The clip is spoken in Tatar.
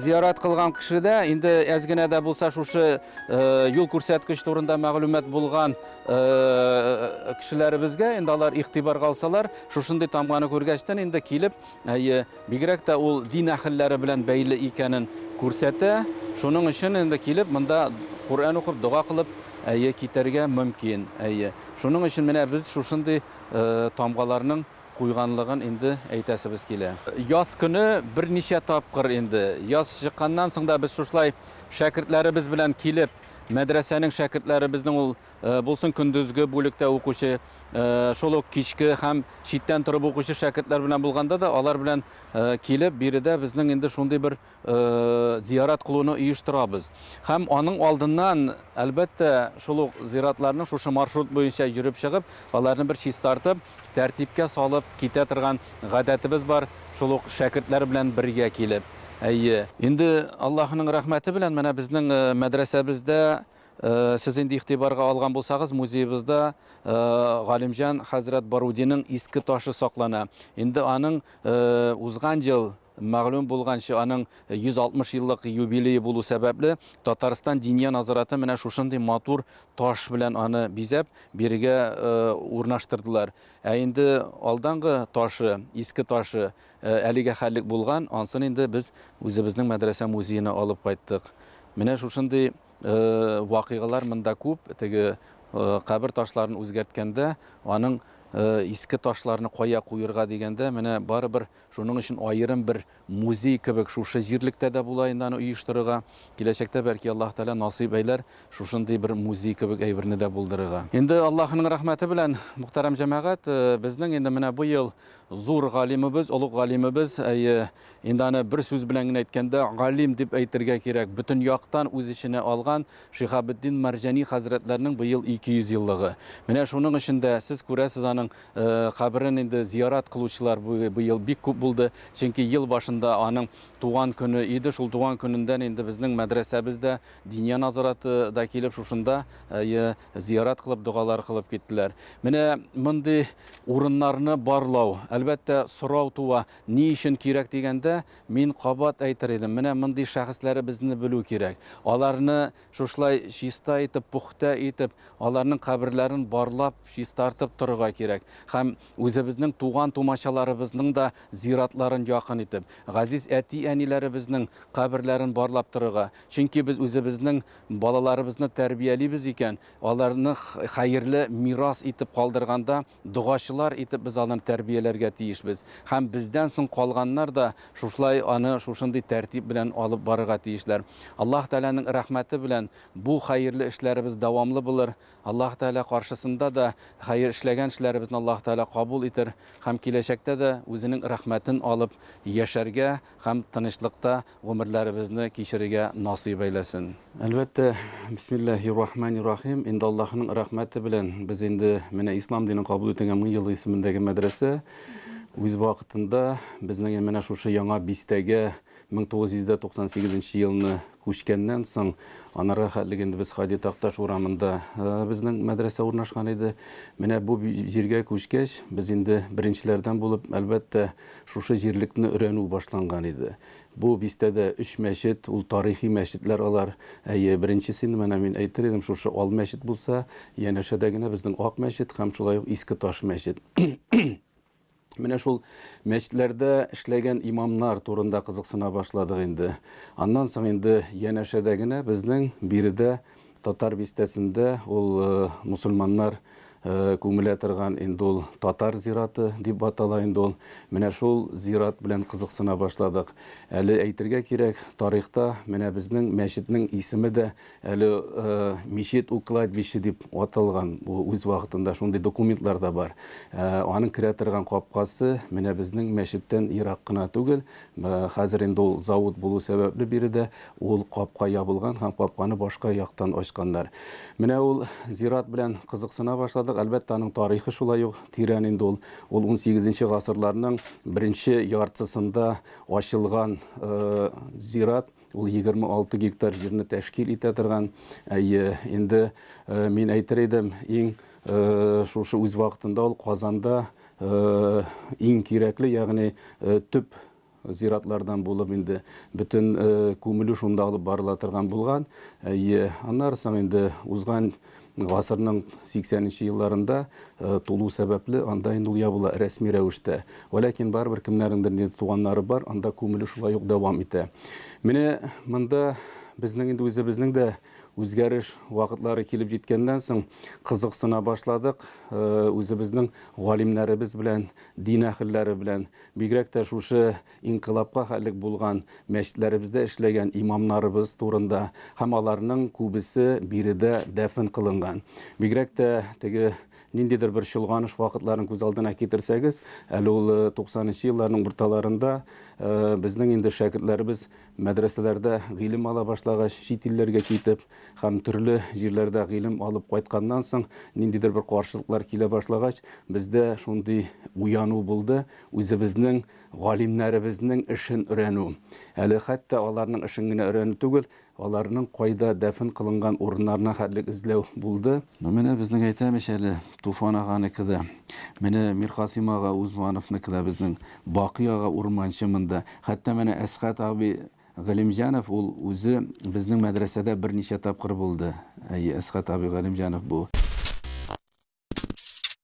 Зиярат кылган кишиде инде әзгенә дә булса шушы юл күрсәткеч турында мәгълүмат булган кешеләребезгә инде алар игътибарга алсалар, шушындый тамганы күргәчтән инде килеп, бигрәк тә ул дин әһелләре белән бәйле икәнен күрсәтә. Шуның өчен инде килеп монда Кур'ан укып, дуга кылып, китәргә мөмкин. Шуның өчен менә без шушындый тамгаларның куйганлыгын инде әйтәсебез килә. Яз көне берничә тапкыр инде яз чыкканнан соң да без шушлай шәкертләребез белән килеп, мәдрәсәнең шәкертләребезнең ул булсын көндезге бүлектә укучы, шул ук кичке һәм читтән торып укучы шәкертләр белән булганда да алар белән килеп биредә безнең инде шундый бер зиярат кылуны оештырабыз. Һәм аның алдыннан әлбәттә шул ук зиратларның шушы маршрут буенча йөреп чыгып, аларны бер чистартып, тәртипкә салып китә торган гадәтебез бар, шул ук шәкертләр белән бергә килеп. Инде Аллаһның рәхмәте белән менә безнең мәдрәсәбездә сез инде игътибарга алган булсагыз, музеебызда Галимҗан хәзрәт Барудиның иске ташы саклана. Инде аның узган ел мәгълүм булганча аның 160 еллык юбилее булу сәбәпле Татарстан Диния назараты менә шушындый матур таш белән аны бизәп биргә урнаштырдылар. Инде алдангы ташы, иске ташы әлегә хәллек булган, ансын инде без үзебезнең мәдрәсә музеена алып кайттык. Менә шушындый вакыйгалар монда күп. Теге кабер ташларын үзгәрткәндә аның иске ташларны кая куерга дигәндә, менә барыбер шуның өчен аерым бер музей кебек шушы җирлектә дә була инде аны оештырырга. Киләчәктә бәлки Аллаһ Тәала насыйп әйләр шушындый бер музей кебек әйберне дә булдырырга. Инде Аллаһның рәхмәте белән, мөхтәрәм җәмәгать, безнең инде менә бу ел зур галимыбыз, олуг галимыбыз, инде аны бер сүз белән генә әйткәндә, галим дип әйтергә кирәк, бөтен яктан үз иченә алган Шиһабетдин Марҗани хәзрәтләрнең быел 200 еллыгы. Менә шуның өчен дә сез күрәсез аның каберен инде зиярат кылучылар быел бик күп булды. Чөнки ел башында аның туган көне иде, шул туган көнендән инде безнең мәдрәсәбездә Диния назараты да килеп шушында зиярат кылып, дугалар кылып киттеләр. Менә мондый урыннарны барлау, әлбәттә сорау туа, ни өчен кирәк дигәндә, мин кабат әйтер идем, менә мондый шәхесләребезне белү кирәк. Аларны шушлай чиста итеп, пухта итеп, аларның каберләрен барлап, чистартып торырга кирәк. Һәм үзебезнең туган тумачаларыбызның да зиратларын якын итеп, газиз әти-әниләребезнең каберләрен барлап торырга. Чөнки без үзебезнең балаларыбызны тәрбиялибез икән, аларны хәерле мирас итеп калдырганда, дугачылар итеп без аларны тәрбияләргә тиешбез. Һәм бездән соң калганнар да шушлай аны шушындый тәртип белән алып барырга тиешләр. Аллаһ Тәаланың рәхмәте белән бу хәерле эшләребез дәвамлы булыр. Аллаһ Тәала каршысында да хәер эшләгән эшләребезне Аллаһ Тәала кабул итер һәм киләчәктә дә үзенең рәхмәтен алып яшәргә һәм тынычлыкта гомерләребезне кичерергә насыйп әйләсен. Әлбәттә, бисмиллаһир-рахманир-рахим. Инде Аллаһның рәхмәте белән без инде менә ислам динен кабул итәгән 1000 ел исемендәге мәдрәсә үз вакытында безнең менә шушы яңа бистәгә 1998 елны күчкәннән соң анарга хәтлегендә без Хади Такташ урамында безнең мәдрәсә урнашкан иде. Менә бу җиргә күчкәч, без инде беренчеләрдән булып, әлбәттә, шушы җирлекне өйрәнү башланган иде. Бу бистәдә 3 мәчет, ул тарихи мәчетләр алар. Беренчесе менә мин әйтер идем, шушы Ал мәчет булса, янәшәдә генә безнең Ак мәчет һәм шулай ук Иске Таш мәчет. Менә шул мәчетләрдә эшләгән имамнар турында кызыксына башладык инде. Аннан соң инде янәшәдә генә безнең биредә татар бистәсендә ул мусульманнар күмелә торган инде ул татар зираты дип атала инде ул. Менә шул зират белән кызыксына башладык. Әле әйтергә кирәк, тарихта менә безнең мәчетнең исеме дә әле Мишет укладбище дип аталган. Бу үз вакытында шундый документлар да бар. Аның керә торган капкасы менә безнең мәчеттән ерак кына түгел. Хәзер инде ул завод булу сәбәпле биредә ул капка ябылган һәм капканы башка яктан ачканнар. Менә ул зират белән кызыксына башладык. Әлбәттә, аның тарихы шулай ук тирән инде ул. Ул 18-нче гасырларның беренче яртысында ачылган зират. Ул 26 гектар җирне тәшкил итә торган. Инде мин әйтер идем, иң шушы үз вакытында ул Казанда иң кирәкле, ягъни төп зиратлардан булып инде бөтен күмелү шунда алып барыла торган булган. Аннары соң инде узган гасырның 80-нче елларында тулу сәбәпле анда инде ул ябыла рәсми рәвештә. Ләкин барбер кемнәрнеңдер туганнары бар, анда күмелү шулай ук дәвам итә. Менә монда безнең инде үзебезнең дә үзгәреш вакытлары килеп җиткәннән соң кызыксына башладык. Үзебезнең галимнәребез белән, дин әһелләре белән, бигрәк тә шушы инкыйлабка хәлек булган мәчетләребездә эшләгән имамнарыбыз турында һәм аларның күбесе биредә дәфен кылынган. Бигрәк тә теге ниндидер бер чолганыш вакытларын күз алдына китерсәгез, әле ул 90-нчы елларның урталарында безнең инде шәкертләребез мәдрәсәләрдә гыйлем ала башлагач, чит илләргә китеп һәм төрле җирләрдә гыйлем алып кайтканнан соң ниндидер бер каршылыклар килә башлагач, бездә шундый уяну булды, үзебезнең галимнәребезнең эшен өйрәнү. Әле хәтта аларның эшен генә өйрәнү түгел, аларның кайда дәфен кылынган урыннарына хәтлек эзләү булды. Менә безнең әйтәмеш әле Туфан аганыкы да, менә Миркасыйм ага Узмановныкы да, безнең Бакый ага урманчы монда. Хәтта менә Әсхәт абый Галимҗанов ул үзе безнең мәдрәсәдә берничә тапкыр булды. Әсхәт абый Галимҗанов бу.